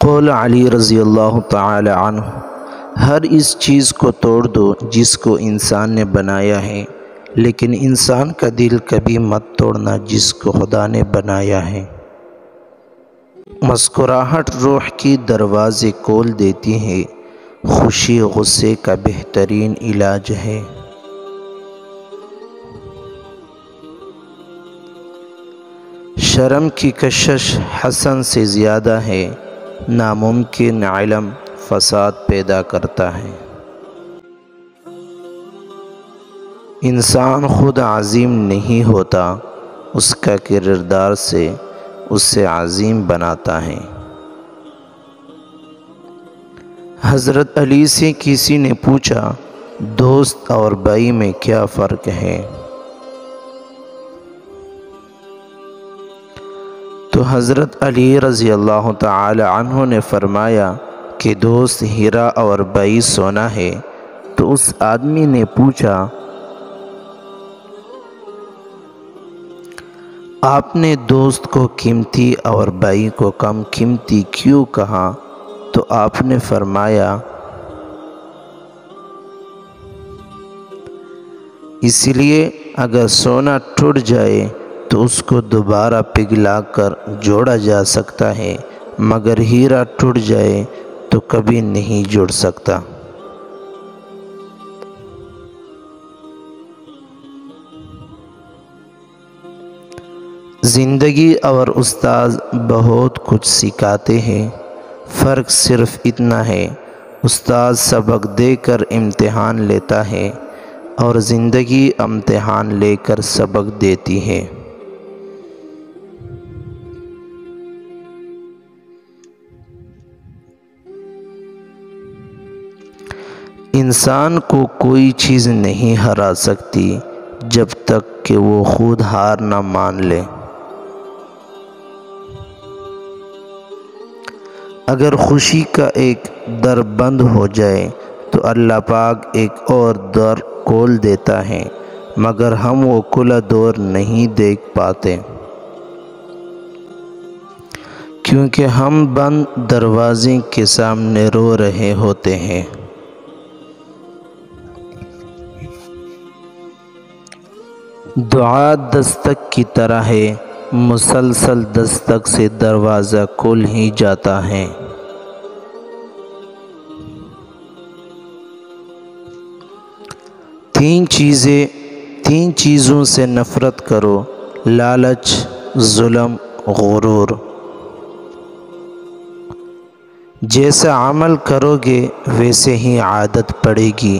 قول علی رضی اللہ تعالی عنہ، ہر اس چیز کو توڑ دو جس کو انسان نے بنایا ہے، لیکن انسان کا دل کبھی مت توڑنا جس کو خدا نے بنایا ہے۔ مسکراہٹ روح کی دروازے کھول دیتی ہے، خوشی غصے کا بہترین علاج ہے۔ شرم کی کشش حسن سے زیادہ ہے، ناممکن علم فساد پیدا کرتا ہے۔ انسان خود عظیم نہیں ہوتا، اس کا کردار سے اسے عظیم بناتا ہے۔ حضرت علی سے کسی نے پوچھا، دوست اور بھائی میں کیا فرق ہے؟ تو حضرت علی رضی اللہ تعالی عنہ نے فرمایا کہ دوست ہیرا اور بھائی سونا ہے۔ تو اس آدمی نے پوچھا، آپ نے دوست کو قیمتی اور بھائی کو کم قیمتی کیوں کہا؟ تو آپ نے فرمایا، اس لیے اگر سونا ٹوٹ جائے تو اس کو دوبارہ پگھلا کر جوڑا جا سکتا ہے، مگر ہیرا ٹوٹ جائے تو کبھی نہیں جڑ سکتا۔ زندگی اور استاذ بہت کچھ سکھاتے ہیں، فرق صرف اتنا ہے، استاذ سبق دے کر امتحان لیتا ہے اور زندگی امتحان لے کر سبق دیتی ہے۔ انسان کو کوئی چیز نہیں ہرا سکتی جب تک کہ وہ خود ہار نہ مان لے۔ اگر خوشی کا ایک در بند ہو جائے تو اللہ پاک ایک اور در کھول دیتا ہے، مگر ہم وہ کھلا دور نہیں دیکھ پاتے، کیونکہ ہم بند دروازے کے سامنے رو رہے ہوتے ہیں۔ دعا دستک کی طرح ہے، مسلسل دستک سے دروازہ کھل ہی جاتا ہے۔ تین چیزوں سے نفرت کرو، لالچ، ظلم، غرور۔ جیسا عمل کرو گے ویسے ہی عادت پڑے گی،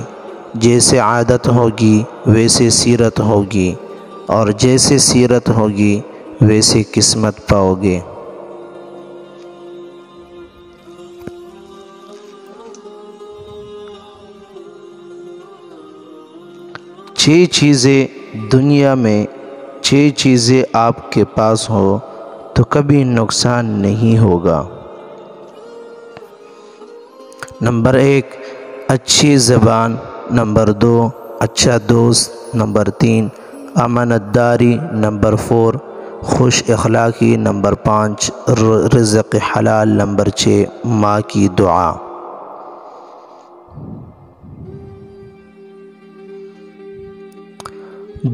جیسے عادت ہوگی ویسے سیرت ہوگی، اور جیسے سیرت ہوگی ویسے قسمت پاؤ گے۔ 6 چیزیں دنیا میں 6 چیزیں آپ کے پاس ہو تو کبھی نقصان نہیں ہوگا۔ نمبر 1، اچھی زبان۔ نمبر 2، اچھا دوست۔ نمبر 3، امانت داری۔ نمبر 4، خوش اخلاقی۔ نمبر 5، رزق حلال۔ نمبر 6، ماں کی دعا۔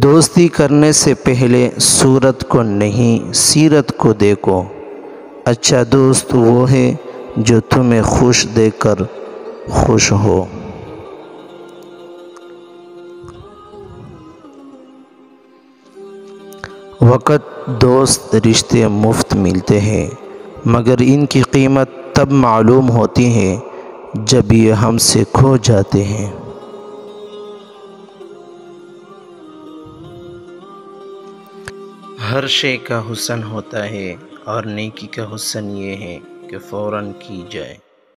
دوستی کرنے سے پہلے صورت کو نہیں سیرت کو دیکھو۔ اچھا دوست وہ ہے جو تمہیں خوش دیکھ کر خوش ہو۔ وقت دوست رشتے مفت ملتے ہیں، مگر ان کی قیمت تب معلوم ہوتی ہے جب یہ ہم سے کھو جاتے ہیں۔ ہر شے کا حسن ہوتا ہے اور نیکی کا حسن یہ ہے کہ فوراً کی جائے۔